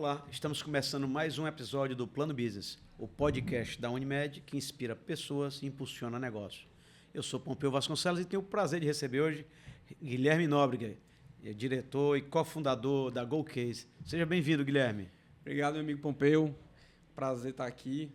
Olá, estamos começando mais um episódio do Plano Business, o podcast da Unimed que inspira pessoas e impulsiona negócios. Eu sou Pompeu Vasconcelos e tenho o prazer de receber hoje Guilherme Nóbrega, diretor e cofundador da GoCase. Seja bem-vindo, Guilherme. Obrigado, meu amigo Pompeu. Prazer estar aqui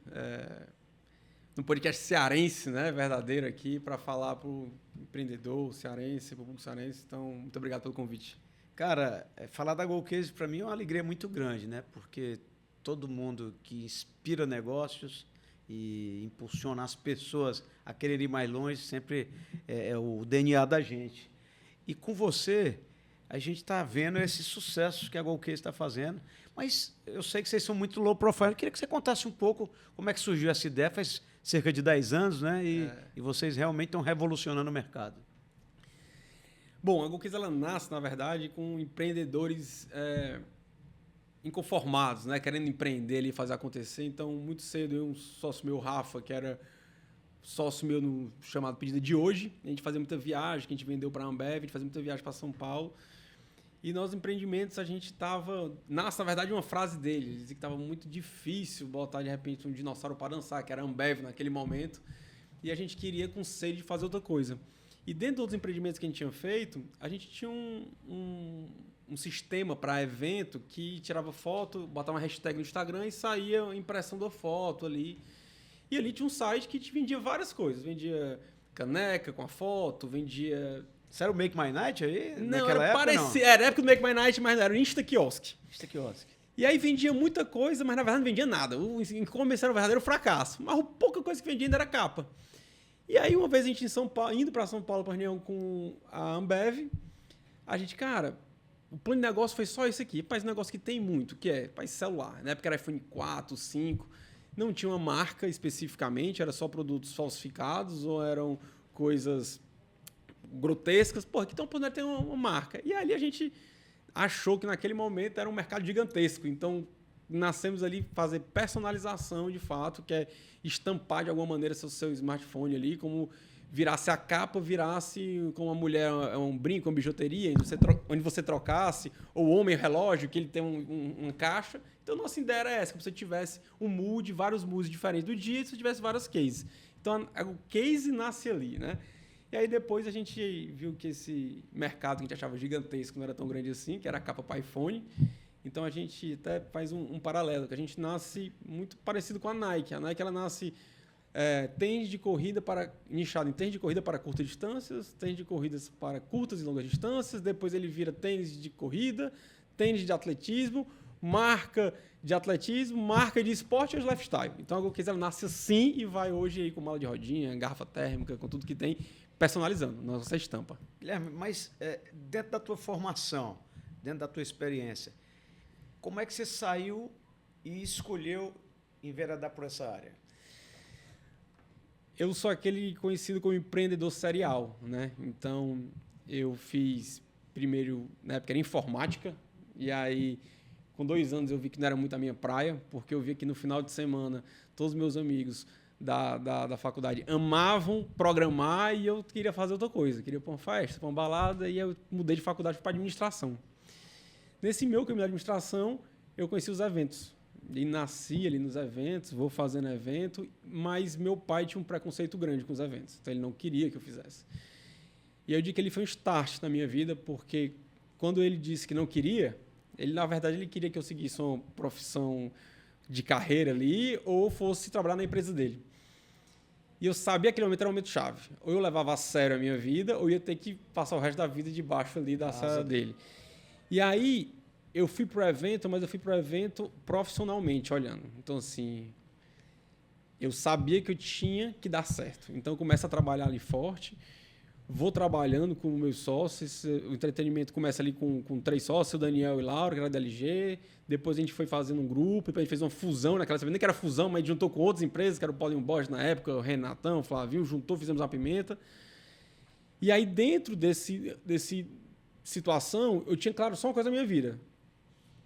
no podcast cearense, né, verdadeiro aqui, para falar para o empreendedor cearense, para o público cearense. Então, muito obrigado pelo convite. Cara, falar da GoCase para mim é uma alegria muito grande, né? Porque todo mundo que inspira negócios e impulsiona as pessoas a querer ir mais longe sempre é o DNA da gente. E com você, a gente está vendo esses sucessos que a GoCase está fazendo, mas eu sei que vocês são muito low profile. Eu queria que você contasse um pouco como é que surgiu essa ideia. Faz cerca de 10 anos, né? E vocês realmente estão revolucionando o mercado. Bom, a GoCase ela nasce, na verdade, com empreendedores inconformados, né? Querendo empreender e fazer acontecer. Então, muito cedo, um sócio meu, Rafa, que era sócio meu no chamado Pedida de Hoje, a gente fazia muita viagem, que a gente vendeu para a Ambev, a gente fazia muita viagem para São Paulo. E nos empreendimentos a gente estava... Nasce, na verdade, uma frase dele. Ele dizia que estava muito difícil botar, de repente, um dinossauro para dançar, que era a Ambev naquele momento. E a gente queria com sede de fazer outra coisa. E dentro dos empreendimentos que a gente tinha feito, a gente tinha um sistema para evento que tirava foto, botava uma hashtag no Instagram e saía a impressão da foto ali. E ali tinha um site que te vendia várias coisas. Vendia caneca com a foto, vendia... Isso era o Make My Night aí? Não, naquela época, não? Era a época do Make My Night, mas não, era o Insta Kiosk. Insta Kiosk. E aí vendia muita coisa, mas na verdade não vendia nada. O e-commerce era um verdadeiro fracasso. Mas a pouca coisa que vendia ainda era capa. E aí, uma vez a gente em São Paulo, indo para São Paulo para reunião com a Ambev, a gente, cara, o plano de negócio foi só isso aqui. Esse negócio que tem muito, que é celular. Na época era iPhone 4, 5, não tinha uma marca especificamente, era só produtos falsificados ou eram coisas grotescas. Porra, que então poderia ter uma marca. E ali a gente achou que naquele momento era um mercado gigantesco. Então, nascemos ali fazer personalização de fato, que é estampar de alguma maneira seu smartphone ali, como virasse a capa, virasse como uma mulher um brinco, uma bijuteria, onde você trocasse, ou o homem, o relógio, que ele tem uma caixa. Então, nossa ideia era essa, que você tivesse um mood, vários moods diferentes do dia, e você tivesse vários cases. Então, o case nasce ali, né? E aí depois a gente viu que esse mercado que a gente achava gigantesco não era tão grande assim, que era a capa para iPhone. Então, a gente até faz um paralelo, que a gente nasce muito parecido com a Nike. A Nike ela nasce tênis de corrida nichado em tênis de corrida para curtas distâncias, tênis de corridas para curtas e longas distâncias, depois ele vira tênis de corrida, tênis de atletismo, marca de atletismo, marca de esporte e hoje lifestyle. Então, a GoCase ela nasce assim e vai hoje aí com mala de rodinha, garrafa térmica, com tudo que tem, personalizando nossa estampa. Guilherme, mas dentro da tua formação, dentro da tua experiência, como é que você saiu e escolheu enveredar por essa área? Eu sou aquele conhecido como empreendedor serial, né? Então, eu fiz primeiro, na época era informática, e aí, com 2 anos, eu vi que não era muito a minha praia, porque eu vi que no final de semana, todos os meus amigos da faculdade amavam programar e eu queria fazer outra coisa. Queria ir para uma festa, para uma balada, e eu mudei de faculdade para administração. Nesse meu caminho de administração, eu conheci os eventos. E nasci ali nos eventos, vou fazendo evento, mas meu pai tinha um preconceito grande com os eventos. Então, ele não queria que eu fizesse. E eu digo que ele foi um start na minha vida, porque quando ele disse que não queria, na verdade, ele queria que eu seguisse uma profissão de carreira ali ou fosse trabalhar na empresa dele. E eu sabia que aquele momento era um momento chave. Ou eu levava a sério a minha vida, ou ia ter que passar o resto da vida debaixo ali da sala dele. E aí, eu fui para o evento, mas eu fui para o evento profissionalmente, olhando. Então, assim, eu sabia que eu tinha que dar certo. Então, eu começo a trabalhar ali forte, vou trabalhando com meus sócios, o entretenimento começa ali com 3 sócios, o Daniel e Laura, que era da LG, depois a gente foi fazendo um grupo, depois a gente fez uma fusão naquela época, nem que era fusão, mas a gente juntou com outras empresas, que era o Paulinho Borges na época, o Renatão, o Flavinho, juntou, fizemos a Pimenta. E aí, dentro desse situação, eu tinha, claro, só uma coisa na minha vida,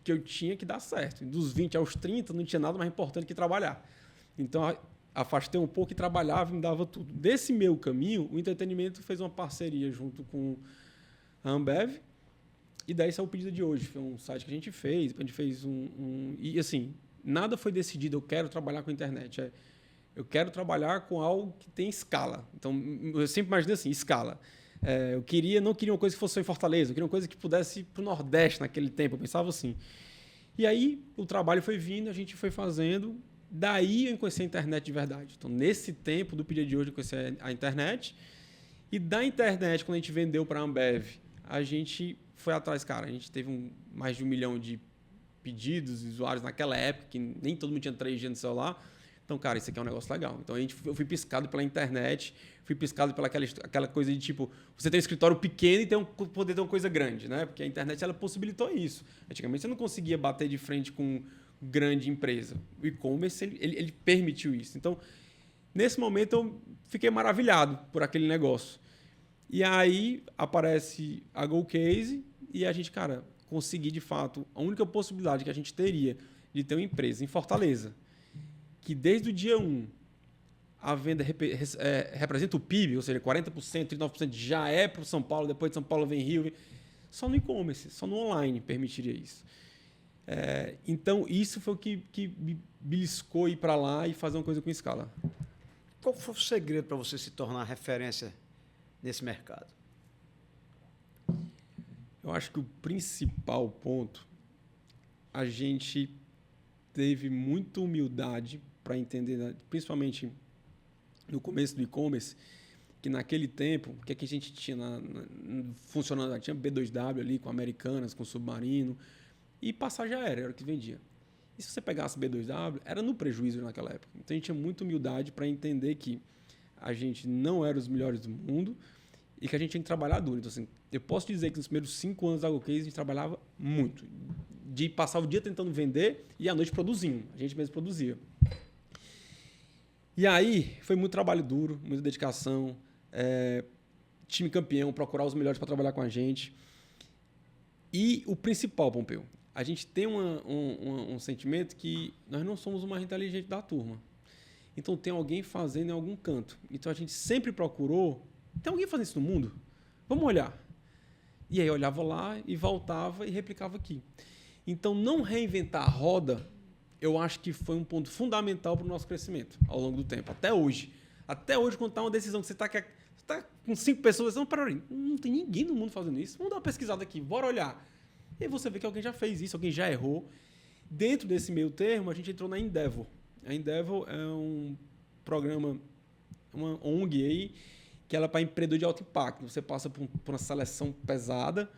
que eu tinha que dar certo. Dos 20 aos 30, não tinha nada mais importante que trabalhar. Então, afastei um pouco e trabalhava e me dava tudo. Desse meu caminho, o entretenimento fez uma parceria junto com a Ambev E daí saiu o pedido de hoje. Foi um site que a gente fez e assim, nada foi decidido, eu quero trabalhar com a internet. Eu quero trabalhar com algo que tem escala. Então, eu sempre imaginei assim, escala. Não queria uma coisa que fosse só em Fortaleza, eu queria uma coisa que pudesse ir para o Nordeste naquele tempo, eu pensava assim. E aí, o trabalho foi vindo, a gente foi fazendo, daí eu conheci a internet de verdade. Então, nesse tempo do pedido de hoje, eu conheci a internet, e da internet, quando a gente vendeu para a Ambev, a gente foi atrás, cara, a gente teve mais de 1 milhão de pedidos, usuários naquela época, que nem todo mundo tinha 3G no celular. Então, cara, isso aqui é um negócio legal. Então, eu fui piscado pela internet, fui piscado pela aquela coisa de, tipo, você tem um escritório pequeno e poder ter uma coisa grande, né? Porque a internet, ela possibilitou isso. Antigamente, você não conseguia bater de frente com grande empresa. O e-commerce, ele permitiu isso. Então, nesse momento, eu fiquei maravilhado por aquele negócio. E aí, aparece a GoCase e a gente, cara, consegui, de fato, a única possibilidade que a gente teria de ter uma empresa em Fortaleza, que desde o dia 1 a venda representa o PIB, ou seja, 40%, 39% já é para o São Paulo, depois de São Paulo vem Rio, só no e-commerce, só no online permitiria isso. Então, isso foi o que me beliscou ir para lá e fazer uma coisa com escala. Qual foi o segredo para você se tornar referência nesse mercado? Eu acho que o principal ponto, a gente teve muita humildade para entender, principalmente no começo do e-commerce, que naquele tempo, o que a gente tinha funcionando? Tinha B2W ali com Americanas, com Submarino, e passagem aérea era o que vendia. E se você pegasse B2W, era no prejuízo naquela época. Então, a gente tinha muita humildade para entender que a gente não era os melhores do mundo e que a gente tinha que trabalhar duro. Então, assim, eu posso dizer que nos primeiros 5 anos da GoCase a gente trabalhava muito. De passar o dia tentando vender e à noite produzindo. A gente mesmo produzia. E aí, foi muito trabalho duro, muita dedicação, time campeão, procurar os melhores para trabalhar com a gente. E o principal, Pompeu, a gente tem um sentimento que nós não somos o mais inteligente da turma. Então, tem alguém fazendo em algum canto. Então, a gente sempre procurou... Tem alguém fazendo isso no mundo? Vamos olhar. E aí, eu olhava lá e voltava e replicava aqui. Então, não reinventar a roda, eu acho que foi um ponto fundamental para o nosso crescimento ao longo do tempo. Até hoje. Até hoje, quando está uma decisão que você está com 5 pessoas, não tem ninguém no mundo fazendo isso. Vamos dar uma pesquisada aqui, bora olhar. E aí você vê que alguém já fez isso, alguém já errou. Dentro desse meio termo, a gente entrou na Endeavor. A Endeavor é um programa, uma ONG aí, que ela é para empreendedor de alto impacto. Você passa por uma seleção pesada,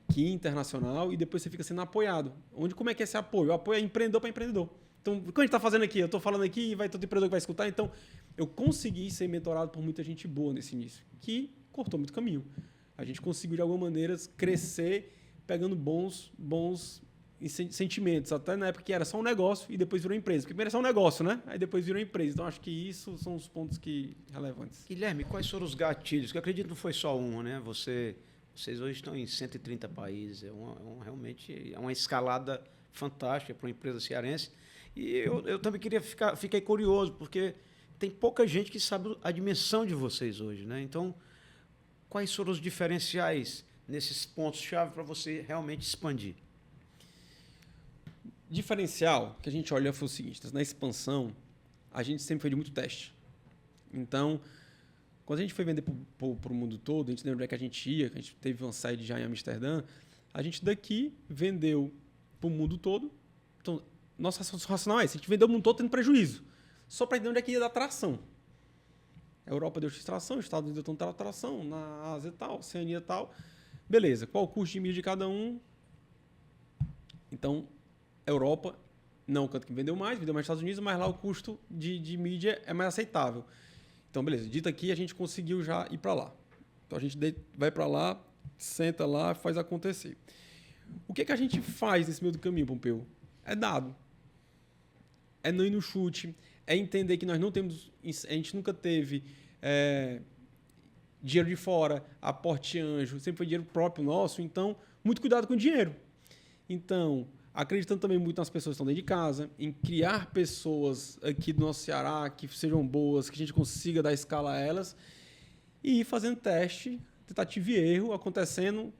que internacional, e depois você fica sendo apoiado. Como é que é esse apoio? O apoio é empreendedor para empreendedor. Então, o que a gente está fazendo aqui? Eu estou falando aqui e vai todo empreendedor que vai escutar. Então, eu consegui ser mentorado por muita gente boa nesse início, que cortou muito caminho. A gente conseguiu, de alguma maneira, crescer pegando bons sentimentos. Até na época que era só um negócio e depois virou empresa. Porque primeiro era só um negócio, né? Aí depois virou empresa. Então, acho que isso são os pontos relevantes. Guilherme, quais foram os gatilhos? Porque eu acredito que não foi só um, né? Vocês hoje estão em 130 países. Realmente é uma escalada fantástica para uma empresa cearense. E eu também fiquei curioso, porque tem pouca gente que sabe a dimensão de vocês hoje, né? Então, quais foram os diferenciais nesses pontos-chave para você realmente expandir? Diferencial que a gente olha foi o seguinte: na expansão, a gente sempre foi de muito teste. Então, quando a gente foi vender para o mundo todo, a gente lembra que a gente teve uma sede já em Amsterdã, a gente daqui vendeu para o mundo todo. Então, nosso racional é esse: a gente vendeu o mundo todo tendo prejuízo, só para entender onde é que ia dar tração. A Europa deu tração, os Estados Unidos deu tanta tração, na Ásia tal, Oceania tal. Beleza, qual o custo de mídia de cada um? Então, Europa, não o canto que vendeu mais nos Estados Unidos, mas lá o custo de mídia é mais aceitável. Então, beleza, dito aqui, a gente conseguiu já ir para lá. Então, a gente vai para lá, senta lá, faz acontecer. O que a gente faz nesse meio do caminho, Pompeu? É dado. É não ir no chute, é entender que nós não temos, a gente nunca teve dinheiro de fora, aporte anjo, sempre foi dinheiro próprio nosso, então, muito cuidado com o dinheiro. Então, acreditando também muito nas pessoas que estão dentro de casa, em criar pessoas aqui do nosso Ceará que sejam boas, que a gente consiga dar escala a elas, e ir fazendo teste, tentativa e erro, acontecendo,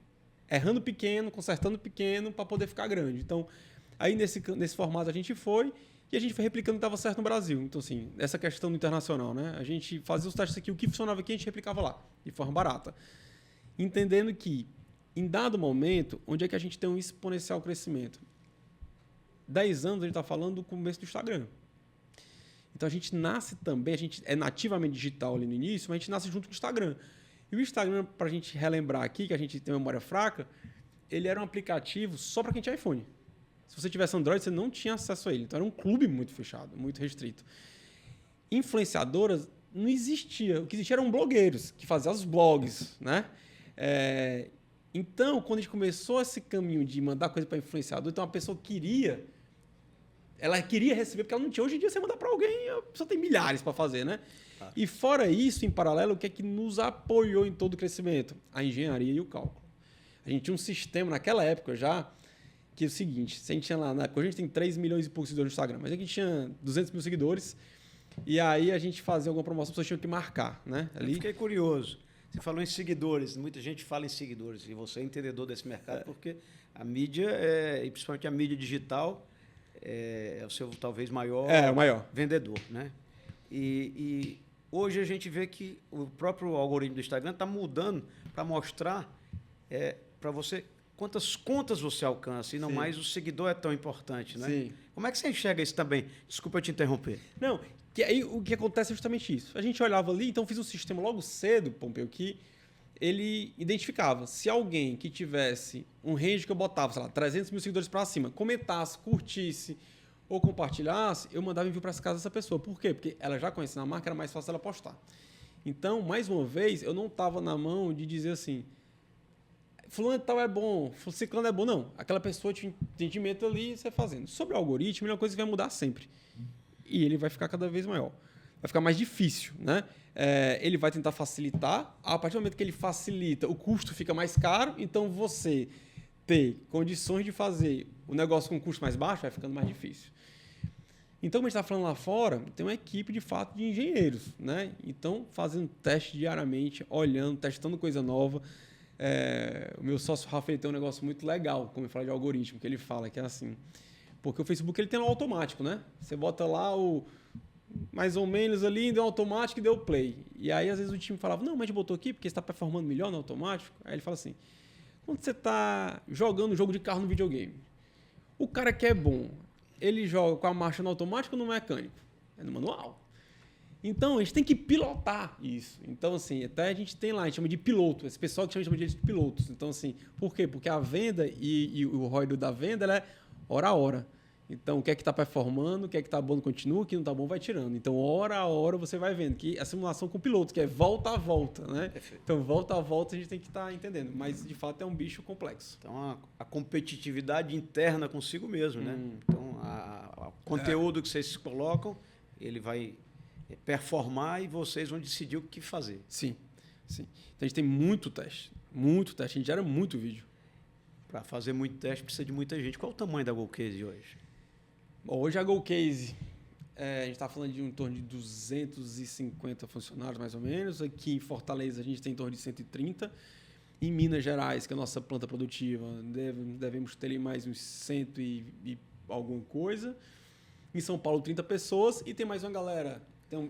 errando pequeno, consertando pequeno para poder ficar grande. Então, aí nesse formato a gente foi e a gente foi replicando o que estava certo no Brasil. Então, assim, essa questão do internacional, né? A gente fazia os testes aqui, o que funcionava aqui a gente replicava lá, de forma barata. Entendendo que, em dado momento, onde é que a gente tem um exponencial crescimento? 10 anos a gente está falando do começo do Instagram. Então, a gente nasce também, a gente é nativamente digital ali no início, mas a gente nasce junto com o Instagram. E o Instagram, para a gente relembrar aqui, que a gente tem memória fraca, ele era um aplicativo só para quem tinha iPhone. Se você tivesse Android, você não tinha acesso a ele. Então, era um clube muito fechado, muito restrito. Influenciadoras não existia. O que existia eram blogueiros, que faziam os blogs, né? Então, quando a gente começou esse caminho de mandar coisa para influenciador, então a pessoa queria receber, porque ela não tinha. Hoje em dia, você mandar para alguém, a pessoa tem milhares para fazer, né? Ah. E fora isso, em paralelo, o que é que nos apoiou em todo o crescimento? A engenharia e o cálculo. A gente tinha um sistema, naquela época já, que é o seguinte, se a gente tinha lá, hoje a gente tem 3 milhões e poucos seguidores no Instagram, mas aqui a gente tinha 200 mil seguidores, e aí a gente fazia alguma promoção, as pessoas tinham que marcar, né? Ali. Eu fiquei curioso. Você falou em seguidores, muita gente fala em seguidores, e você é entendedor desse mercado, porque a mídia, e principalmente a mídia digital, é o seu talvez maior, o maior vendedor, né? E hoje a gente vê que o próprio algoritmo do Instagram está mudando para mostrar para você quantas contas você alcança, e não mais o seguidor é tão importante, né? Sim. Como é que você enxerga isso também? Desculpa eu te interromper. Não, que aí o que acontece é justamente isso. A gente olhava ali, então fiz um sistema logo cedo, Pompeu, que ele identificava se alguém que tivesse um range que eu botava, sei lá, 300 mil seguidores para cima, comentasse, curtisse ou compartilhasse, eu mandava envio para casa dessa pessoa. Por quê? Porque ela já conhecia a marca, era mais fácil ela postar. Então, mais uma vez, eu não estava na mão de dizer assim, fulano tal é bom, ciclano é bom. Não, aquela pessoa tinha entendimento ali e você fazendo. Sobre o algoritmo, é uma coisa que vai mudar sempre. E ele vai ficar cada vez maior. Vai ficar mais difícil, né? Ele vai tentar facilitar. A partir do momento que ele facilita, o custo fica mais caro. Então, você ter condições de fazer o negócio com um custo mais baixo vai ficando mais difícil. Então, como a gente está falando lá fora, tem uma equipe, de fato, de engenheiros, né? Então, fazendo teste diariamente, olhando, testando coisa nova. O meu sócio Rafa, ele tem um negócio muito legal, como ele fala de algoritmo, que ele fala que é assim... Porque o Facebook ele tem no automático, né? Você bota lá mais ou menos ali, deu automático e deu play. E aí, às vezes, o time falava, não, mas a gente botou aqui porque você está performando melhor no automático. Aí ele fala assim, quando você está jogando um jogo de carro no videogame, o cara que é bom, ele joga com a marcha no automático ou no mecânico? É no manual. Então, a gente tem que pilotar isso. Então, assim, até a gente tem lá, a gente chama de piloto. Esse pessoal que chama de pilotos. Então, assim, por quê? Porque a venda e o ROI da venda, ela é hora a hora. Então, o que é que está performando, o que é que está bom continua, o que não está bom vai tirando. Então, hora a hora você vai vendo. Que a simulação com o piloto, que é volta a volta, né? Perfeito. Então, volta a volta a gente tem que estar entendendo. Mas, de fato, é um bicho complexo. Então, a competitividade interna consigo mesmo, né? Então, o conteúdo que vocês colocam, ele vai performar e vocês vão decidir o que fazer. Sim, sim. Então, a gente tem muito teste. Muito teste. A gente gera muito vídeo. Para fazer muito teste, precisa de muita gente. Qual o tamanho da GoCase hoje? Bom, hoje a GoCase, a gente está falando de em torno de 250 funcionários, mais ou menos. Aqui em Fortaleza, a gente tem em torno de 130. Em Minas Gerais, que é a nossa planta produtiva, devemos ter ali mais uns 100 e alguma coisa. Em São Paulo, 30 pessoas. E tem mais uma galera.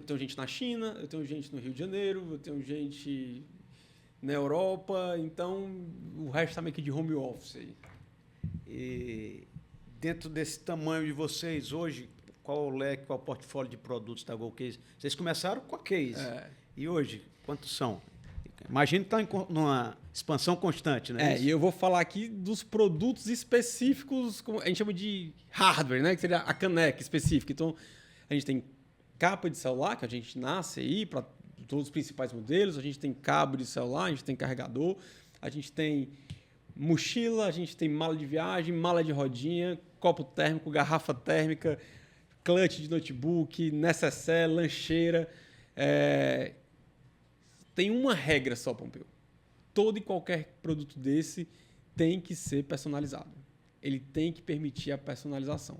Tem gente na China, eu tenho gente no Rio de Janeiro, eu tenho gente na Europa. Então, o resto está meio que de home office aí. E dentro desse tamanho de vocês hoje, qual o leque, qual o portfólio de produtos da GoCase? Vocês começaram com a Case. E hoje, quantos são? Imagino que está numa expansão constante, né? E eu vou falar aqui dos produtos específicos, como a gente chama de hardware, né? Que seria a caneca específica. Então, a gente tem capa de celular, que a gente nasce aí para todos os principais modelos. A gente tem cabo de celular, a gente tem carregador, a gente tem mochila, a gente tem mala de viagem, mala de rodinha, copo térmico, garrafa térmica, clutch de notebook, necessaire, lancheira. Tem uma regra só, Pompeu. Todo e qualquer produto desse tem que ser personalizado. Ele tem que permitir a personalização.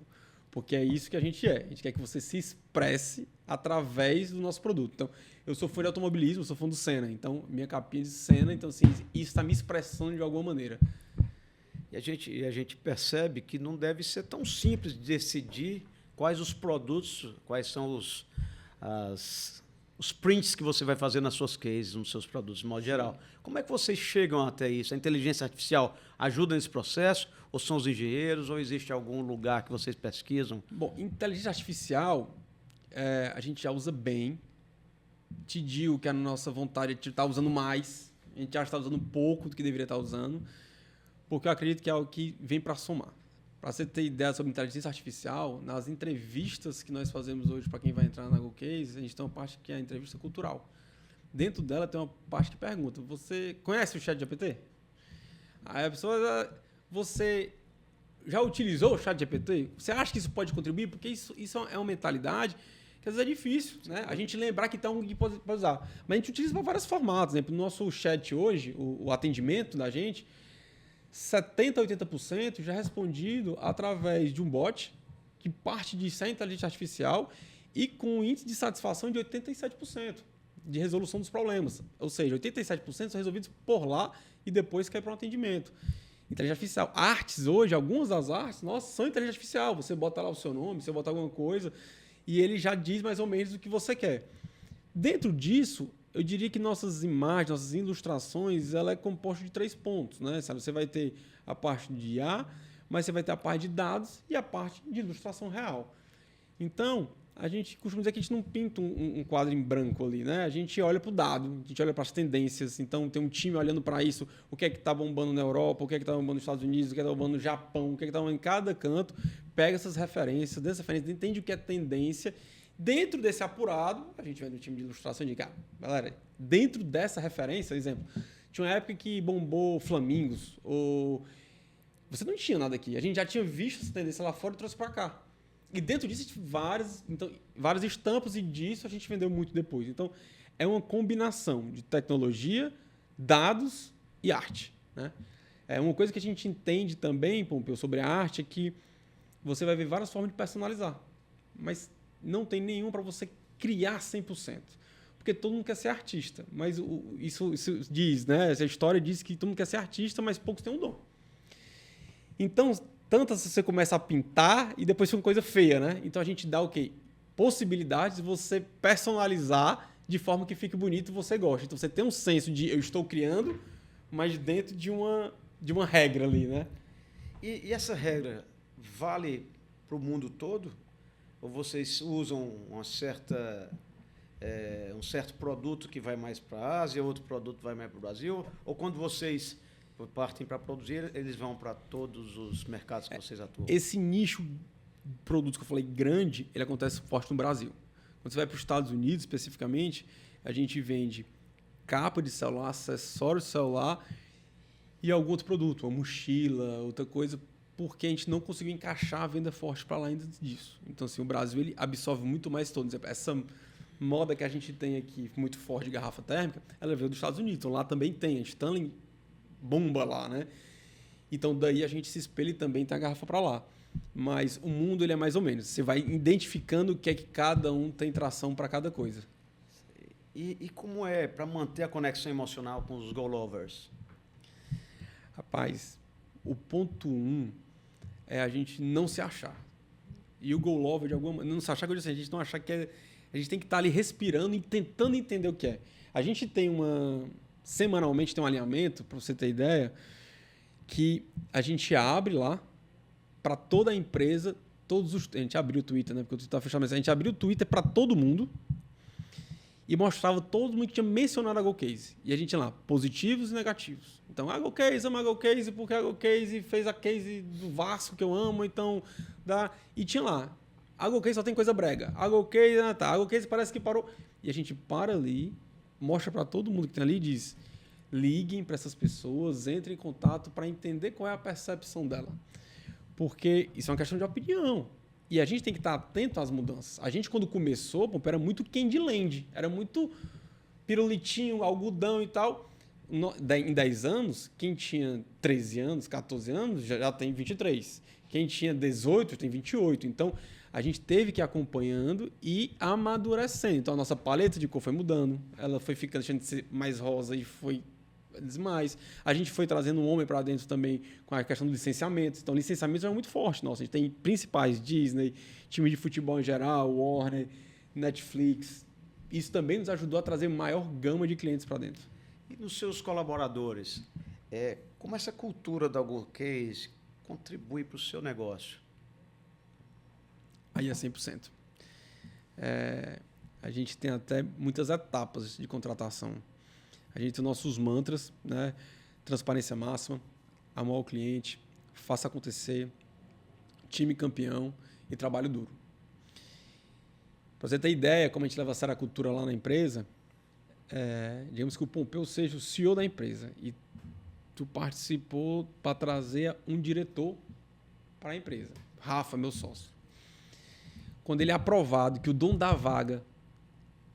Porque é isso que a gente é. A gente quer que você se expresse através do nosso produto. Então, eu sou fã de automobilismo, eu sou fã do Senna. Então, minha capinha de Senna, então, assim, isso está me expressando de alguma maneira. E a gente percebe que não deve ser tão simples de decidir quais os produtos, quais são os prints que você vai fazer nas suas cases, nos seus produtos, de modo geral. Como é que vocês chegam até isso? A inteligência artificial ajuda nesse processo? Ou são os engenheiros? Ou existe algum lugar que vocês pesquisam? Bom, inteligência artificial a gente já usa bem. Te digo que a nossa vontade é de estar usando mais. A gente já está usando pouco do que deveria estar usando, porque eu acredito que é algo que vem para somar. Para você ter ideia sobre inteligência artificial, nas entrevistas que nós fazemos hoje para quem vai entrar na GoCase, a gente tem uma parte que é a entrevista cultural. Dentro dela tem uma parte que pergunta: você conhece o ChatGPT? Aí a pessoa, você já utilizou o ChatGPT? Você acha que isso pode contribuir? Porque isso é uma mentalidade que às vezes é difícil, né? A gente lembrar que tem um que pode usar. Mas a gente utiliza para vários formatos. Por exemplo, no nosso chat hoje, o atendimento da gente, 70% a 80% já é respondido através de um bot que parte disso é inteligência artificial e com um índice de satisfação de 87% de resolução dos problemas. Ou seja, 87% são resolvidos por lá e depois cai para um atendimento. Inteligência artificial. Artes hoje, algumas das artes, nossa, são inteligência artificial. Você bota lá o seu nome, você bota alguma coisa e ele já diz mais ou menos o que você quer. Dentro disso, eu diria que nossas imagens, nossas ilustrações, ela é composta de 3 pontos, né? Você vai ter a parte de IA, mas você vai ter a parte de dados e a parte de ilustração real. Então, a gente costuma dizer que a gente não pinta um quadro em branco ali, né? A gente olha para o dado, a gente olha para as tendências. Então, tem um time olhando para isso, o que é que está bombando na Europa, o que é que está bombando nos Estados Unidos, o que é que está bombando no Japão, o que é que está bombando em cada canto, pega essas referências, entende o que é tendência. Dentro desse apurado, a gente vai no time de ilustração e diz, galera, dentro dessa referência, por exemplo, tinha uma época que bombou flamingos, ou você não tinha nada aqui. A gente já tinha visto essa tendência lá fora e trouxe para cá. E dentro disso, várias estampas, e disso a gente vendeu muito depois. Então, é uma combinação de tecnologia, dados e arte, né? Uma coisa que a gente entende também, Pompeu, sobre a arte é que você vai ver várias formas de personalizar, mas não tem nenhum para você criar 100%. Porque todo mundo quer ser artista, mas isso diz, né? Essa história diz que todo mundo quer ser artista, mas poucos têm um dom. Então, tantas você começa a pintar e depois fica uma coisa feia, né? Então a gente dá o quê? Possibilidades de você personalizar de forma que fique bonito e você goste. Então você tem um senso de eu estou criando, mas dentro de uma regra ali, né? E essa regra vale para o mundo todo? Ou vocês usam um certo produto que vai mais para a Ásia, outro produto vai mais para o Brasil? Ou quando vocês partem para produzir, eles vão para todos os mercados que vocês atuam? Esse nicho de produtos que eu falei grande, ele acontece forte no Brasil. Quando você vai para os Estados Unidos, especificamente, a gente vende capa de celular, acessório de celular e algum outro produto, uma mochila, outra coisa, porque a gente não conseguiu encaixar a venda forte para lá ainda disso. Então, assim, o Brasil ele absorve muito mais todo. Essa moda que a gente tem aqui, muito forte de garrafa térmica, ela veio dos Estados Unidos. Então, lá também tem. A Stanley bomba lá, né? Então, daí a gente se espelha e também tem a garrafa para lá. Mas o mundo ele é mais ou menos. Você vai identificando o que é que cada um tem tração para cada coisa. E como é para manter a conexão emocional com os Go-Lovers? Rapaz, o ponto 1 é a gente não se achar. E o Go-Lover, de alguma maneira, não se achar, que eu disse, a gente não achar que a gente tem que estar ali respirando e tentando entender o que é. A gente tem semanalmente tem um alinhamento, para você ter ideia, que a gente abre lá para toda a empresa, a gente abriu o Twitter, né? Porque o Twitter está fechado, mas a gente abriu o Twitter para todo mundo e mostrava todo mundo que tinha mencionado a GoCase. E a gente lá, positivos e negativos. Então, a GoCase, ama a GoCase porque a GoCase fez a case do Vasco que eu amo, então e tinha lá, a GoCase só tem coisa brega. A GoCase parece que parou. E a gente para ali, mostra para todo mundo que tem ali e diz: liguem para essas pessoas, entrem em contato para entender qual é a percepção dela. Porque isso é uma questão de opinião. E a gente tem que estar atento às mudanças. A gente, quando começou, era muito Candyland. Era muito pirulitinho, algodão e tal. Em 10 anos, quem tinha 13 anos, 14 anos, já tem 23. Quem tinha 18 tem 28. Então, a gente teve que ir acompanhando e amadurecendo. Então, a nossa paleta de cor foi mudando. Ela foi ficando, deixando de ser mais rosa e foi Mas a gente foi trazendo um homem para dentro também com a questão do licenciamento. Então, licenciamento é muito forte. Nossa, a gente tem principais Disney, time de futebol em geral, Warner, Netflix. Isso também nos ajudou a trazer maior gama de clientes para dentro. E nos seus colaboradores, como essa cultura da GoCase contribui para o seu negócio? Aí é 100%. A gente tem até muitas etapas de contratação. A gente tem nossos mantras, né? Transparência máxima, amor ao cliente, faça acontecer, time campeão e trabalho duro. Para você ter ideia como a gente leva a sério a cultura lá na empresa, digamos que o Pompeu seja o CEO da empresa e tu participou para trazer um diretor para a empresa. Rafa, meu sócio. Quando ele é aprovado, que o dono da vaga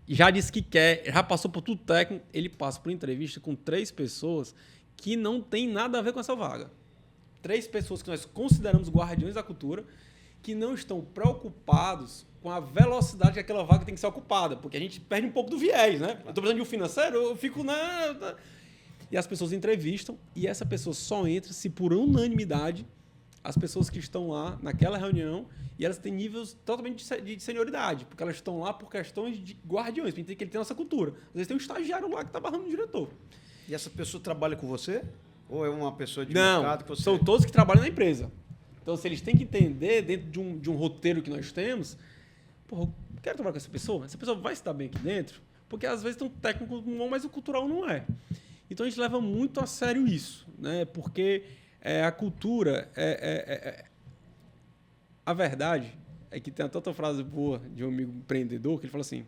já disse que quer, já passou por tudo técnico, ele passa por entrevista com 3 pessoas que não tem nada a ver com essa vaga. 3 pessoas que nós consideramos guardiões da cultura, que não estão preocupados com a velocidade que aquela vaga tem que ser ocupada, porque a gente perde um pouco do viés, né? Eu estou precisando de um financeiro, eu fico na... E as pessoas entrevistam, e essa pessoa só entra se por unanimidade as pessoas que estão lá naquela reunião, e elas têm níveis totalmente de senioridade, porque elas estão lá por questões de guardiões, porque ele tem nossa cultura. Às vezes tem um estagiário lá que está barrando o diretor. E essa pessoa trabalha com você? Ou é uma pessoa de Não, mercado que você... são todos que trabalham na empresa. Então, se eles têm que entender, dentro de um roteiro que nós temos, porra, eu quero trabalhar com essa pessoa vai se dar bem aqui dentro, porque às vezes tem um técnico bom, mas o cultural não é. Então, a gente leva muito a sério isso, né? Porque a cultura... A verdade é que tem até outra frase boa de um amigo empreendedor, que ele fala assim,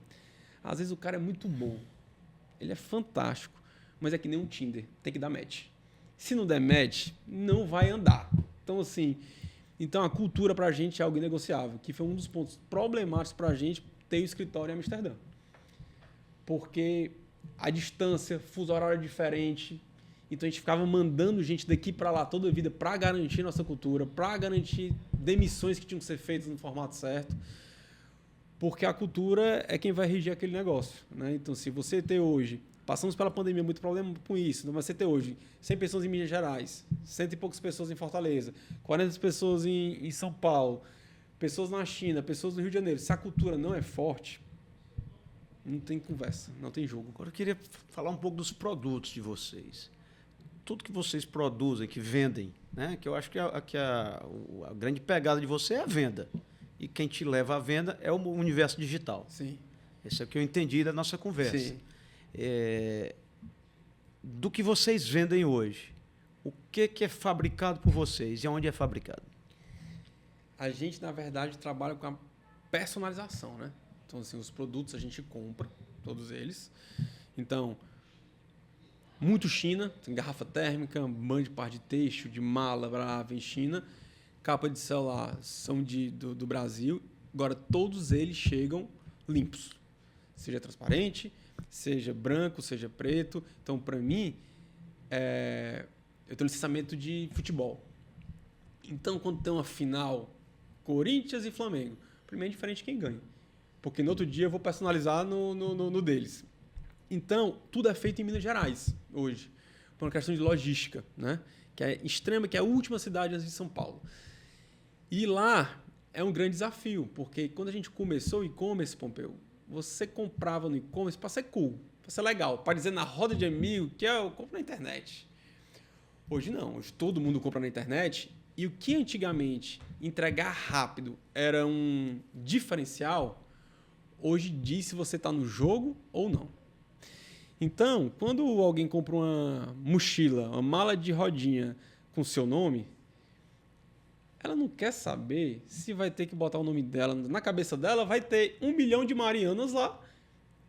às vezes o cara é muito bom, ele é fantástico, mas é que nem um Tinder, tem que dar match. Se não der match, não vai andar. Então, assim, a cultura para a gente é algo inegociável, que foi um dos pontos problemáticos para a gente ter o escritório em Amsterdã. Porque a distância, fuso horário diferente, então a gente ficava mandando gente daqui para lá toda a vida para garantir nossa cultura, para garantir demissões que tinham que ser feitas no formato certo, porque a cultura é quem vai reger aquele negócio, né? Então, se você ter hoje, passamos pela pandemia, muito problema com isso, mas você ter hoje 100 pessoas em Minas Gerais, 100 e poucas pessoas em Fortaleza, 40 pessoas em São Paulo, pessoas na China, pessoas no Rio de Janeiro, se a cultura não é forte, não tem conversa, não tem jogo. Agora eu queria falar um pouco dos produtos de vocês. Tudo que vocês produzem, que vendem, né? Que eu acho que a grande pegada de você é a venda. E quem te leva à venda é o universo digital. Sim. Esse é o que eu entendi da nossa conversa. Sim. Do que vocês vendem hoje, o que é fabricado por vocês e onde é fabricado? A gente, na verdade, trabalha com a personalização, né? Então, assim, os produtos a gente compra, todos eles. Então, muito China, tem garrafa térmica, band de par de têxtil, de mala, vem China. Capa de celular são do Brasil. Agora, todos eles chegam limpos. Seja transparente, seja branco, seja preto. Então, para mim, eu tenho licenciamento de futebol. Então, quando tem uma final, Corinthians e Flamengo, primeiro é diferente quem ganha. Porque no outro dia eu vou personalizar no deles. Então, tudo é feito em Minas Gerais, hoje. Por uma questão de logística, né? Que é extrema, que é a última cidade antes de São Paulo. E lá é um grande desafio, porque quando a gente começou o e-commerce, Pompeu, você comprava no e-commerce para ser cool, para ser legal, para dizer na roda de amigo que eu compro na internet. Hoje não, hoje todo mundo compra na internet, e o que antigamente entregar rápido era um diferencial, hoje diz se você está no jogo ou não. Então, quando alguém compra uma mochila, uma mala de rodinha com seu nome, ela não quer saber se vai ter que botar o nome dela. Na cabeça dela vai ter 1 milhão de Marianas lá.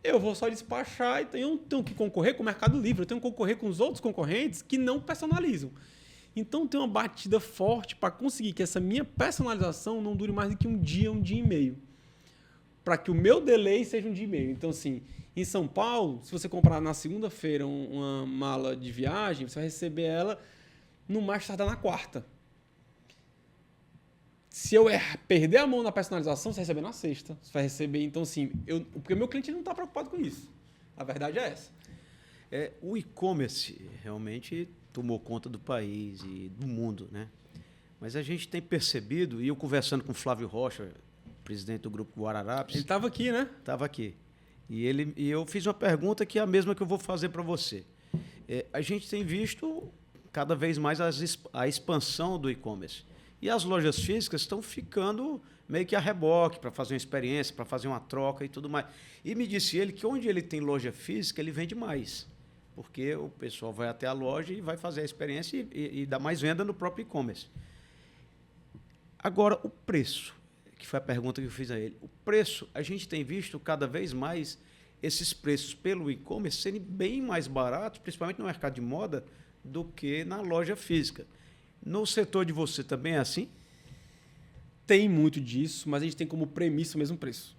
Eu vou só despachar e eu tenho que concorrer com o Mercado Livre. Eu tenho que concorrer com os outros concorrentes que não personalizam. Então, tem uma batida forte para conseguir que essa minha personalização não dure mais do que um dia e meio. Para que o meu delay seja um dia e meio. Então, assim, em São Paulo, se você comprar na segunda-feira uma mala de viagem, você vai receber ela no mais tardar na quarta. Se eu perder a mão na personalização, você vai receber na sexta. Você vai receber, então, assim, porque o meu cliente não está preocupado com isso. A verdade é essa. O e-commerce, realmente tomou conta do país e do mundo, né? Mas a gente tem percebido, e eu conversando com o Flávio Rocha, presidente do Grupo Guararapes... Ele estava aqui, né? Estava aqui. E eu fiz uma pergunta que é a mesma que eu vou fazer para você. A gente tem visto cada vez mais a expansão do e-commerce. E as lojas físicas estão ficando meio que a reboque para fazer uma experiência, para fazer uma troca e tudo mais. E me disse ele que onde ele tem loja física, ele vende mais. Porque o pessoal vai até a loja e vai fazer a experiência e dá mais venda no próprio e-commerce. Agora, o preço, que foi a pergunta que eu fiz a ele. O preço, a gente tem visto cada vez mais esses preços pelo e-commerce serem bem mais baratos, principalmente no mercado de moda, do que na loja física. No setor de você também é assim? Tem muito disso, mas a gente tem como premissa o mesmo preço.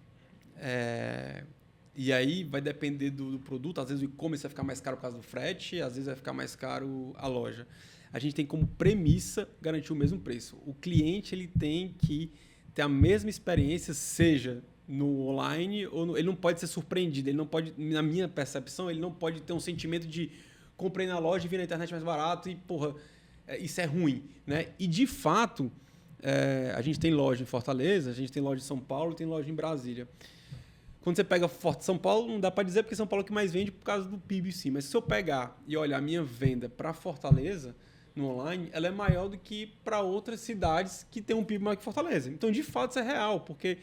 E aí vai depender do produto. Às vezes o e-commerce vai ficar mais caro por causa do frete, às vezes vai ficar mais caro a loja. A gente tem como premissa garantir o mesmo preço. O cliente ele tem que ter a mesma experiência, seja no online ou ele não pode ser surpreendido. Ele não pode, na minha percepção, ele não pode ter um sentimento de comprei na loja e vi na internet mais barato e, porra, isso é ruim, né? E, de fato, a gente tem loja em Fortaleza, a gente tem loja em São Paulo e tem loja em Brasília. Quando você pega São Paulo, não dá para dizer porque São Paulo é o que mais vende por causa do PIB, sim. Mas se eu pegar e olhar a minha venda para Fortaleza, no online, ela é maior do que para outras cidades que têm um PIB maior que Fortaleza. Então, de fato, isso é real, porque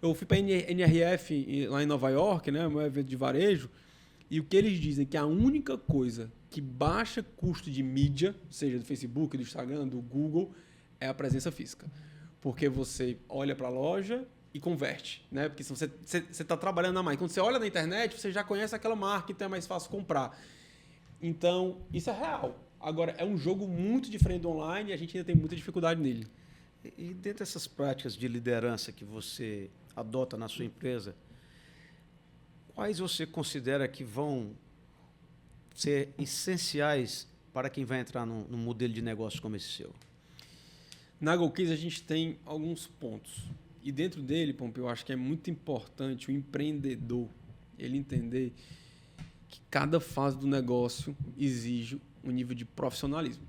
eu fui para a NRF lá em Nova York, né, meu evento de varejo, e o que eles dizem é que a única coisa que baixa custo de mídia, seja do Facebook, do Instagram, do Google, é a presença física. Porque você olha para a loja e converte, né? Porque se você está trabalhando na marca. Quando você olha na internet, você já conhece aquela marca, então é mais fácil comprar. Então, isso é real. Agora, é um jogo muito diferente do online e a gente ainda tem muita dificuldade nele. E dentro dessas práticas de liderança que você adota na sua empresa, quais você considera que vão ser essenciais para quem vai entrar num modelo de negócio como esse seu? Na GoCase a gente tem alguns pontos. E dentro dele, Pompeu, eu acho que é muito importante o empreendedor ele entender que cada fase do negócio exige um nível de profissionalismo.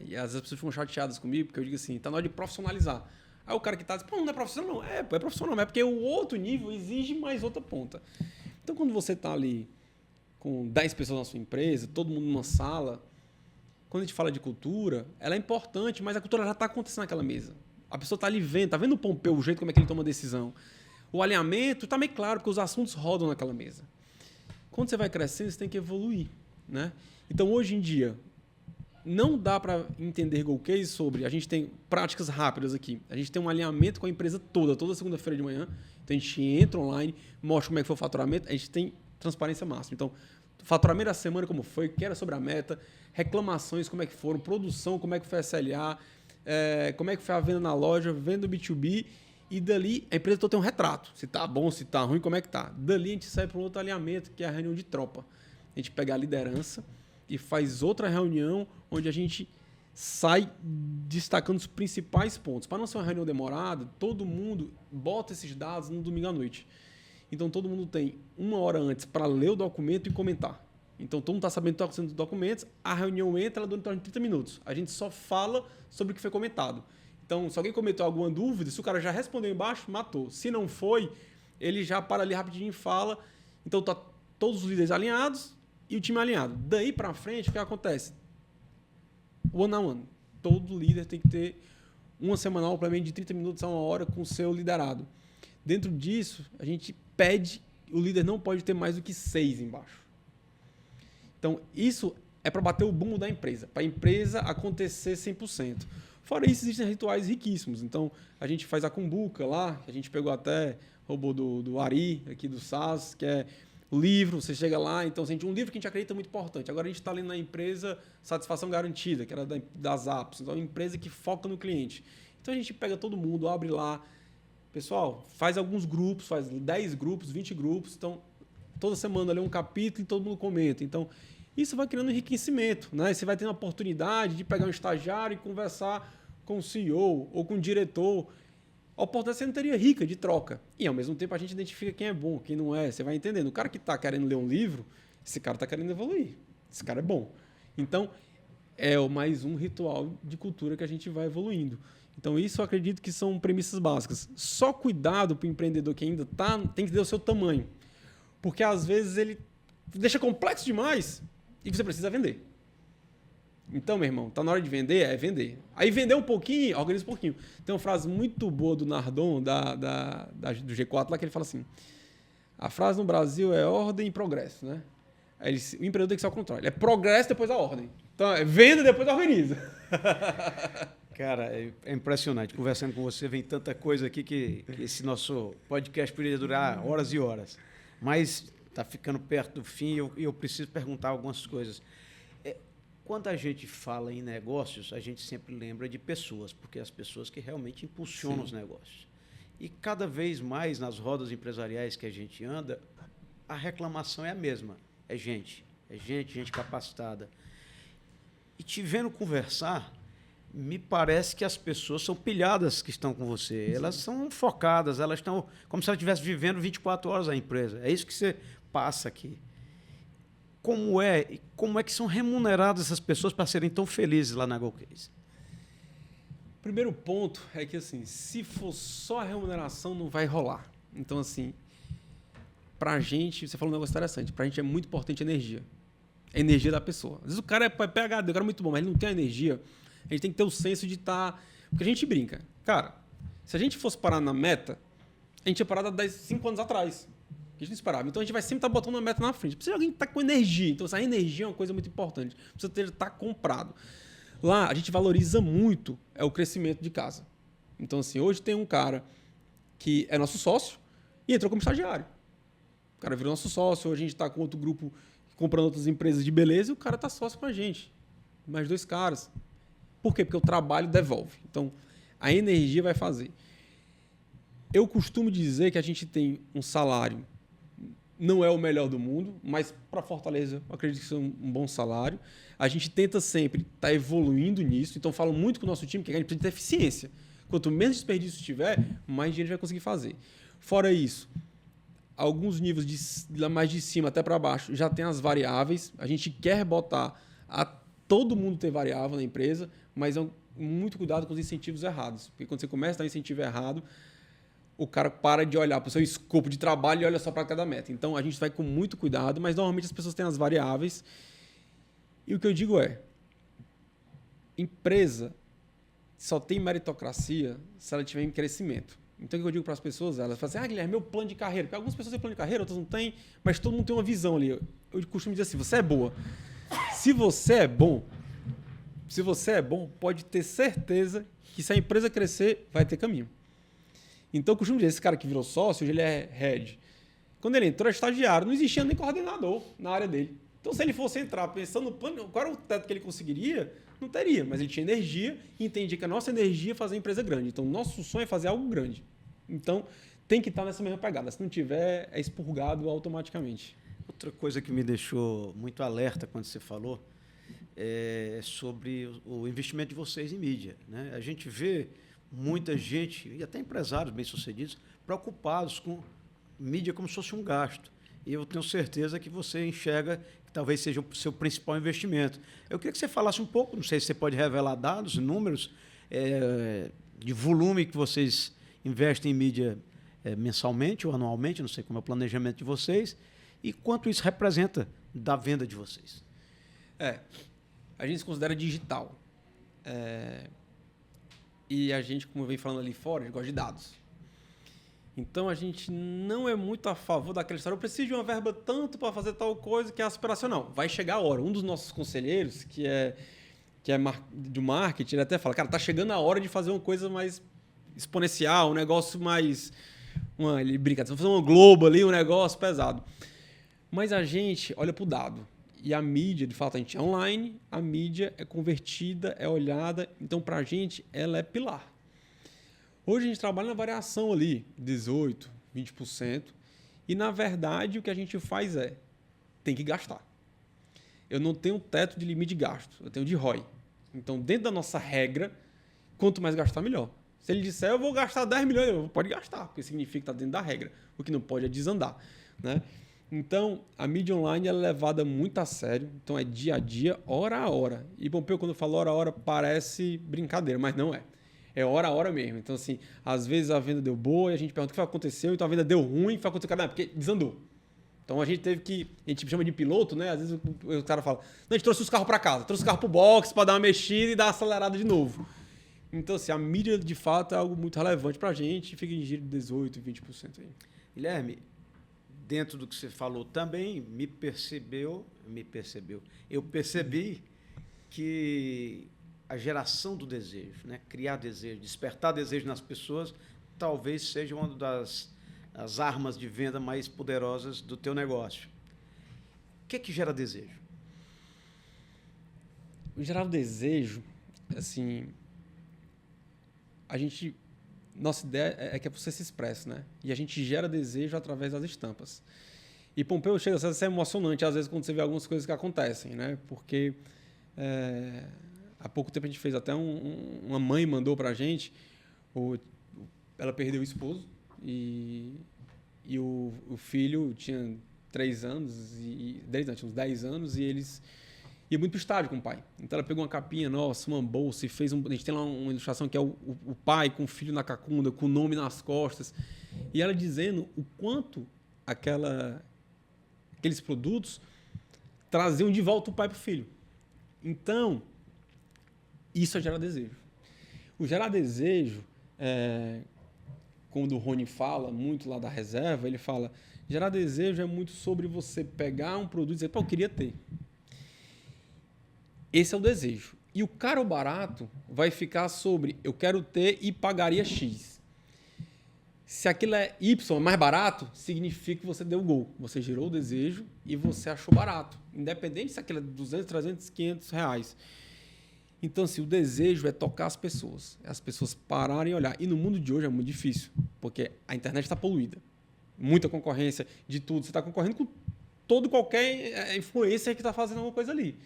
E às vezes as pessoas ficam chateadas comigo, porque eu digo assim, está na hora de profissionalizar. Aí o cara que está dizendo, pô, não é profissional, não. É profissional, mas é porque o outro nível exige mais outra ponta. Então, quando você está ali com 10 pessoas na sua empresa, todo mundo numa sala, quando a gente fala de cultura, ela é importante, mas a cultura já está acontecendo naquela mesa. A pessoa está ali vendo, está vendo o Pompeu, o jeito como é que ele toma a decisão. O alinhamento está meio claro, porque os assuntos rodam naquela mesa. Quando você vai crescendo, você tem que evoluir, né? Então, hoje em dia, não dá para entender GoCase sobre... A gente tem práticas rápidas aqui. A gente tem um alinhamento com a empresa toda segunda-feira de manhã. Então, a gente entra online, mostra como é que foi o faturamento. A gente tem transparência máxima. Então, faturamento da semana, como foi, que era sobre a meta, reclamações, como é que foram, produção, como é que foi a SLA, como é que foi a venda na loja, venda B2B. E dali, a empresa toda tem um retrato. Se está bom, se está ruim, como é que está. Dali, a gente sai para um outro alinhamento, que é a reunião de tropa. A gente pega a liderança e faz outra reunião onde a gente sai destacando os principais pontos. Para não ser uma reunião demorada, todo mundo bota esses dados no domingo à noite. Então, todo mundo tem 1 hora antes para ler o documento e comentar. Então, todo mundo está sabendo o que está acontecendo nos documentos, a reunião entra, ela dura em torno de 30 minutos. A gente só fala sobre o que foi comentado. Então, se alguém comentou alguma dúvida, se o cara já respondeu embaixo, matou. Se não foi, ele já para ali rapidinho e fala. Então, tá todos os líderes alinhados e o time alinhado. Daí para frente, o que acontece? One on one. Todo líder tem que ter uma semanal, pelo menos de 30 minutos a 1 hora, com o seu liderado. Dentro disso, a gente pede, o líder não pode ter mais do que 6 embaixo. Então, isso é para bater o boom da empresa, para a empresa acontecer 100%. Fora isso, existem rituais riquíssimos. Então, a gente faz a cumbuca lá, que a gente pegou até, roubou do Ari, aqui do SAS, que é o livro, você chega lá, então um livro que a gente acredita muito importante. Agora a gente está lendo na empresa Satisfação Garantida, que era das apps, então é uma empresa que foca no cliente. Então a gente pega todo mundo, abre lá, pessoal, faz alguns grupos, faz 10 grupos, 20 grupos, então toda semana lê um capítulo e todo mundo comenta. Então isso vai criando enriquecimento, né? Você vai tendo a oportunidade de pegar um estagiário e conversar com o CEO ou com o diretor. A oportunidade seria rica de troca. E, ao mesmo tempo, a gente identifica quem é bom, quem não é. Você vai entendendo. O cara que está querendo ler um livro, esse cara está querendo evoluir. Esse cara é bom. Então, é mais um ritual de cultura que a gente vai evoluindo. Então, isso eu acredito que são premissas básicas. Só cuidado para o empreendedor que ainda tem que ter o seu tamanho. Porque, às vezes, ele deixa complexo demais e você precisa vender. Então, meu irmão, tá na hora de vender? É vender. Aí, vender um pouquinho, organiza um pouquinho. Tem uma frase muito boa do Nardon, do G4, lá, que ele fala assim, a frase no Brasil é ordem e progresso, né? Aí o empreendedor tem que ser ao contrário. É progresso depois a ordem. Então, é venda depois organiza. Cara, é impressionante. Conversando com você, vem tanta coisa aqui que esse nosso podcast poderia durar horas e horas. Mas está ficando perto do fim e eu preciso perguntar algumas coisas. Quando a gente fala em negócios, a gente sempre lembra de pessoas, porque é as pessoas que realmente impulsionam os negócios. E cada vez mais nas rodas empresariais que a gente anda, a reclamação é a mesma. É gente capacitada. E te vendo conversar, me parece que as pessoas são pilhadas que estão com você. Elas são focadas, elas estão como se elas estivessem vivendo 24 horas a empresa. É isso que você passa aqui. Como é que são remuneradas essas pessoas para serem tão felizes lá na GoCase? O primeiro ponto é que, assim, se for só a remuneração, não vai rolar. Então, assim, pra gente, você falou um negócio interessante, pra gente é muito importante a energia. A energia da pessoa. Às vezes o cara é PhD, o cara é muito bom, mas ele não tem a energia. A gente tem que ter o senso de estar... Porque a gente brinca. Cara, se a gente fosse parar na meta, a gente ia parar há 5 anos atrás. Que a gente não esperava. Então a gente vai sempre estar botando uma meta na frente. Precisa de alguém que está com energia. Então essa energia é uma coisa muito importante. Precisa estar comprado. Lá a gente valoriza muito o crescimento de casa. Então assim, hoje tem um cara que é nosso sócio e entrou como estagiário. O cara virou nosso sócio. Hoje a gente está com outro grupo comprando outras empresas de beleza e o cara está sócio com a gente. Mais 2 caras. Por quê? Porque o trabalho devolve. Então a energia vai fazer. Eu costumo dizer que a gente tem um salário, não é o melhor do mundo, mas para Fortaleza eu acredito que é um bom salário. A gente tenta sempre estar evoluindo nisso, então falo muito com o nosso time que a gente precisa ter eficiência. Quanto menos desperdício tiver, mais dinheiro a gente vai conseguir fazer. Fora isso, alguns níveis mais de cima até para baixo já tem as variáveis. A gente quer botar todo mundo ter variável na empresa, mas muito cuidado com os incentivos errados. Porque quando você começa a dar um incentivo errado, o cara para de olhar para o seu escopo de trabalho e olha só para cada meta. Então, a gente vai com muito cuidado, mas normalmente as pessoas têm as variáveis. E o que eu digo é, empresa só tem meritocracia se ela tiver em crescimento. Então, o que eu digo para as pessoas? Elas falam assim, Guilherme, meu plano de carreira. Porque algumas pessoas têm plano de carreira, outras não têm, mas todo mundo tem uma visão ali. Eu costumo dizer assim, você é boa. Se você é bom, pode ter certeza que se a empresa crescer, vai ter caminho. Então, eu costumo dizer, esse cara que virou sócio, hoje ele é head. Quando ele entrou, era estagiário, não existia nem coordenador na área dele. Então, se ele fosse entrar pensando no plano, qual era o teto que ele conseguiria, não teria. Mas ele tinha energia e entendia que a nossa energia é fazer uma empresa grande. Então, nosso sonho é fazer algo grande. Então, tem que estar nessa mesma pegada. Se não tiver, é expurgado automaticamente. Outra coisa que me deixou muito alerta quando você falou é sobre o investimento de vocês em mídia, né? A gente vê muita gente, e até empresários bem-sucedidos, preocupados com mídia como se fosse um gasto. E eu tenho certeza que você enxerga que talvez seja o seu principal investimento. Eu queria que você falasse um pouco, não sei se você pode revelar dados, números, de volume que vocês investem em mídia mensalmente ou anualmente, não sei como é o planejamento de vocês, e quanto isso representa da venda de vocês. A gente se considera digital. E a gente, como eu venho falando ali fora, a gente gosta de dados. Então, a gente não é muito a favor daquela história. Eu preciso de uma verba tanto para fazer tal coisa que é aspiracional. Vai chegar a hora. Um dos nossos conselheiros, que é do marketing, ele até fala, cara, tá chegando a hora de fazer uma coisa mais exponencial, um negócio mais... ele brinca, vamos fazer uma Globo ali, um negócio pesado. Mas a gente olha para o dado. E a mídia, de fato, a gente é online, a mídia é convertida, é olhada. Então, para a gente, ela é pilar. Hoje a gente trabalha na variação ali, 18%, 20%. E, na verdade, o que a gente faz tem que gastar. Eu não tenho teto de limite de gasto, eu tenho de ROI. Então, dentro da nossa regra, quanto mais gastar, melhor. Se ele disser, eu vou gastar 10 milhões, pode gastar, porque significa que está dentro da regra. O que não pode é desandar, né? Então, a mídia online ela é levada muito a sério. Então, é dia a dia, hora a hora. E, Pompeu, quando eu falo hora a hora, parece brincadeira, mas não é. É hora a hora mesmo. Então, assim, às vezes a venda deu boa e a gente pergunta o que aconteceu, então a venda deu ruim, o que aconteceu? Não, porque desandou. Então, a gente teve que... A gente chama de piloto, né? Às vezes o cara fala, não, a gente trouxe os carros para casa, trouxe os carros pro box para dar uma mexida e dar uma acelerada de novo. Então, assim, a mídia, de fato, é algo muito relevante pra gente e fica em giro de 18%, 20% aí. Guilherme, dentro do que você falou também, eu percebi que a geração do desejo, né? Criar desejo, despertar desejo nas pessoas, talvez seja uma das armas de venda mais poderosas do teu negócio. O que é que gera desejo? O gerar o desejo, assim, nossa ideia é que você se expresse, né? E a gente gera desejo através das estampas. E Pompeu chega a ser emocionante, às vezes, quando você vê algumas coisas que acontecem, né? Porque há pouco tempo a gente fez até uma mãe mandou pra gente, ela perdeu o esposo e o filho tinha 3 anos, tinha uns 10 anos, e eles ia muito pro estádio com o pai. Então ela pegou uma capinha nossa, uma bolsa e fez a gente tem lá uma ilustração que é o pai com o filho na cacunda, com o nome nas costas. E ela dizendo o quanto aqueles produtos traziam de volta o pai pro filho. Então, isso é gerar desejo. O gerar desejo, quando o Rony fala muito lá da reserva, ele fala, gerar desejo é muito sobre você pegar um produto e dizer, pô, eu queria ter. Esse é o desejo. E o caro ou barato vai ficar sobre eu quero ter e pagaria X. Se aquilo é Y, mais barato, significa que você deu o gol. Você gerou o desejo e você achou barato. Independente se aquilo é 200, 300, 500 reais. Então, assim, o desejo é tocar as pessoas. As pessoas pararem e olhar. E no mundo de hoje é muito difícil, porque a internet está poluída. Muita concorrência de tudo. Você está concorrendo com qualquer influencer que está fazendo alguma coisa ali.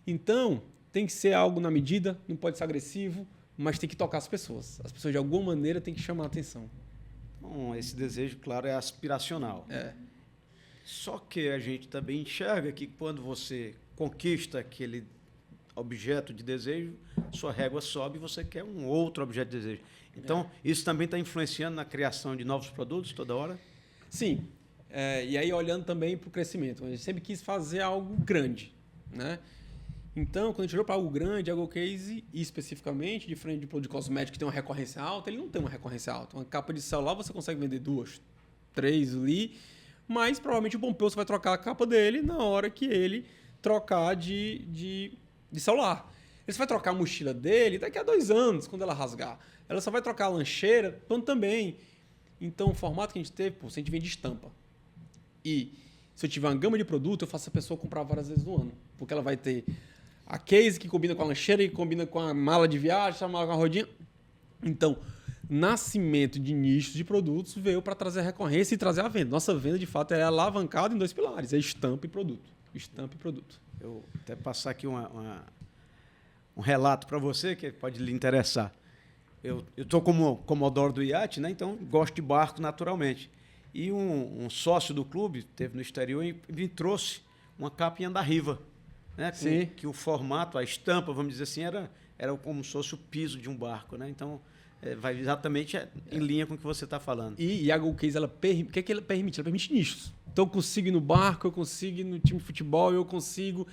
Então, tem que ser algo na medida, não pode ser agressivo, mas tem que tocar as pessoas. As pessoas, de alguma maneira, têm que chamar a atenção. Bom, esse desejo, claro, é aspiracional. Só que a gente também enxerga que quando você conquista aquele objeto de desejo, sua régua sobe e você quer um outro objeto de desejo. Então, isso também está influenciando na criação de novos produtos toda hora? Sim. E aí, olhando também para o crescimento. A gente sempre quis fazer algo grande, né? Então, quando a gente olhou para algo grande, a GoCase, especificamente, diferente de produto de cosmético que tem uma recorrência alta, ele não tem uma recorrência alta. Uma capa de celular você consegue vender 2, 3 ali, mas provavelmente o Pompeu você vai trocar a capa dele na hora que ele trocar de celular. Ele vai trocar a mochila dele daqui a 2 anos, quando ela rasgar. Ela só vai trocar a lancheira quando também. Então, o formato que a gente teve, se a gente vende estampa. E se eu tiver uma gama de produto, eu faço a pessoa comprar várias vezes no ano. Porque ela vai ter a case que combina com a lancheira, que combina com a mala de viagem, com a rodinha. Então, nascimento de nichos de produtos veio para trazer a recorrência e trazer a venda. Nossa venda, de fato, é alavancada em 2 pilares. É estampa e produto. Estampa e produto. Eu até passar aqui um relato para você que pode lhe interessar. Eu estou como comodoro do iate, né? Então gosto de barco naturalmente. E um sócio do clube esteve no exterior e me trouxe uma capinha da Riva. Né? Que o formato, a estampa, vamos dizer assim, era como se fosse o piso de um barco. Né? Então, vai exatamente em linha com o que você está falando. E a GoCase, o que é que ela permite? Ela permite nichos. Então, eu consigo ir no barco, eu consigo ir no time de futebol, eu consigo...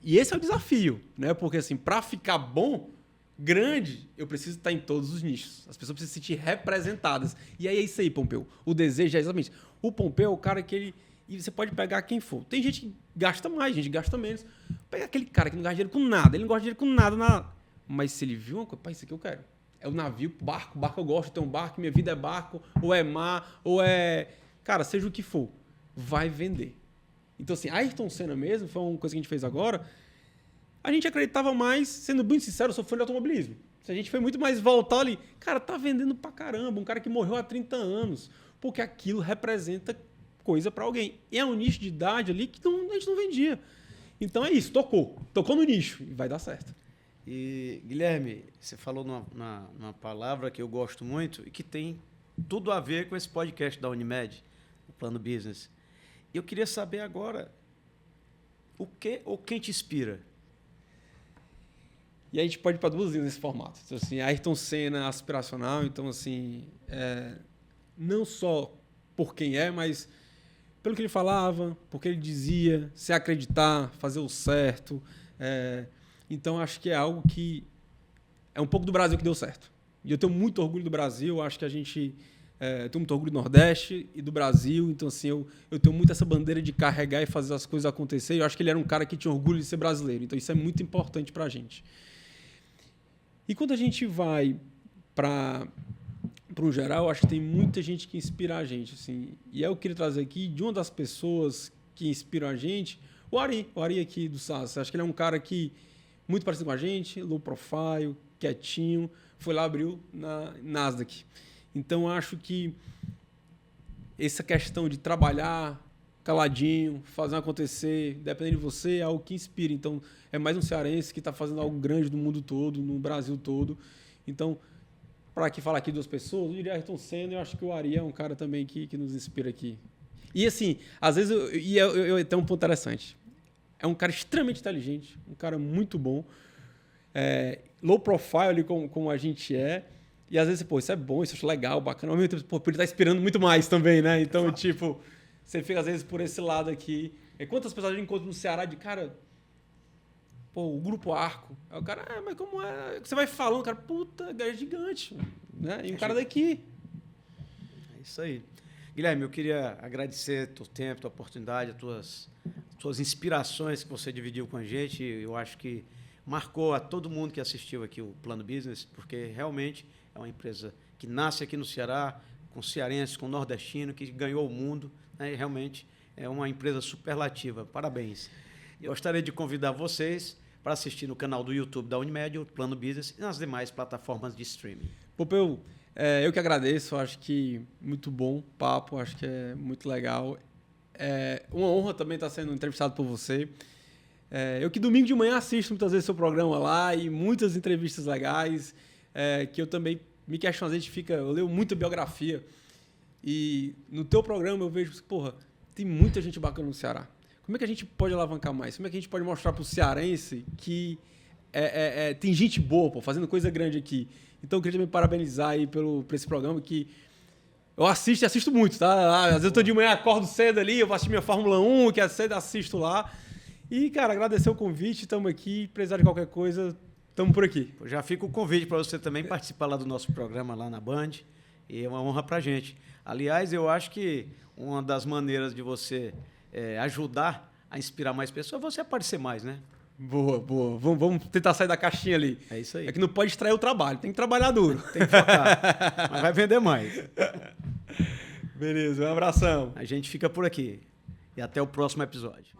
E esse é o desafio, né? Porque, assim, para ficar bom, grande, eu preciso estar em todos os nichos. As pessoas precisam se sentir representadas. E aí é isso aí, Pompeu. O desejo é exatamente... O Pompeu é o cara que ele... E você pode pegar quem for. Tem gente que gasta mais, gente que gasta menos. Pega aquele cara que não gasta dinheiro com nada. Ele não gosta de dinheiro com nada. Mas se ele viu uma coisa, isso aqui eu quero. É o navio, barco eu gosto, tem um barco, minha vida é barco, ou é mar, ou é... Cara, seja o que for, vai vender. Então, assim, a Ayrton Senna mesmo, foi uma coisa que a gente fez agora, a gente acreditava mais, sendo bem sincero, eu sou fã de automobilismo. Se a gente foi muito mais voltar ali, cara, tá vendendo pra caramba, um cara que morreu há 30 anos, porque aquilo representa coisa para alguém. E é um nicho de idade ali que a gente não vendia. Então é isso, tocou no nicho e vai dar certo. E, Guilherme, você falou numa palavra que eu gosto muito e que tem tudo a ver com esse podcast da Unimed, o Plano Business. Eu queria saber agora o que ou quem te inspira? E a gente pode ir para duas linhas nesse formato. Então, assim, Ayrton Senna aspiracional, então, assim, não só por quem é, mas pelo que ele falava, por que ele dizia, se acreditar, fazer o certo. Então, acho que é algo que é um pouco do Brasil que deu certo. E eu tenho muito orgulho do Brasil, acho que a gente... eu tenho muito orgulho do Nordeste e do Brasil, então, assim, eu tenho muito essa bandeira de carregar e fazer as coisas acontecer. Eu acho que ele era um cara que tinha orgulho de ser brasileiro, então isso é muito importante para a gente. E quando a gente vai para um geral, acho que tem muita gente que inspira a gente. Assim, e eu queria trazer aqui de uma das pessoas que inspiram a gente, o Ari aqui do SAS. Acho que ele é um cara que muito parecido com a gente, low profile, quietinho, foi lá, abriu na Nasdaq. Então, acho que essa questão de trabalhar caladinho, fazer acontecer, dependendo de você, é algo que inspira. Então, é mais um cearense que está fazendo algo grande no mundo todo, no Brasil todo. Então, para aqui falar aqui duas pessoas, eu diria Ayrton Senna, eu acho que o Ari é um cara também que nos inspira aqui. E assim, às vezes, eu tenho um ponto interessante. É um cara extremamente inteligente, um cara muito bom, low profile como a gente é, e às vezes, pô, isso é bom, isso é legal, bacana, ao mesmo tempo, pô, ele está inspirando muito mais também, né? Então, tipo, você fica às vezes por esse lado aqui. E quantas pessoas a gente encontra no Ceará de cara, pô, o Grupo Arco. Aí o cara, mas como é? Você vai falando, cara, puta, é gigante, né? E um cara daqui. É isso aí. Guilherme, eu queria agradecer teu tempo, tua oportunidade, as tuas inspirações que você dividiu com a gente. Eu acho que marcou a todo mundo que assistiu aqui o Plano Business, porque realmente é uma empresa que nasce aqui no Ceará, com cearense, com nordestino, que ganhou o mundo, né? E realmente é uma empresa superlativa. Parabéns. Eu gostaria de convidar vocês para assistir no canal do YouTube da Unimed, o Plano Business, e nas demais plataformas de streaming. Popeu, eu que agradeço, acho que muito bom papo, acho que é muito legal. É uma honra também estar sendo entrevistado por você. Eu que domingo de manhã assisto muitas vezes seu programa lá e muitas entrevistas legais, que eu também me questiono, às vezes eu leio muita biografia e no teu programa eu vejo, porra, tem muita gente bacana no Ceará. Como é que a gente pode alavancar mais? Como é que a gente pode mostrar para o cearense que tem gente boa, pô, fazendo coisa grande aqui? Então eu queria também parabenizar aí por esse programa que eu assisto muito, tá? Às vezes eu tô de manhã, acordo cedo ali, eu vou assistir minha Fórmula 1, que é cedo, assisto lá. E, cara, agradecer o convite, estamos aqui, precisar de qualquer coisa, estamos por aqui. Já fica o convite para você também participar lá do nosso programa lá na Band, e é uma honra para a gente. Aliás, eu acho que uma das maneiras de você ajudar a inspirar mais pessoas é você aparecer mais, né? Boa. Vamos tentar sair da caixinha ali. É isso aí. É que não pode distrair o trabalho, tem que trabalhar duro. Tem que focar, mas vai vender mais. Beleza, um abração. A gente fica por aqui e até o próximo episódio.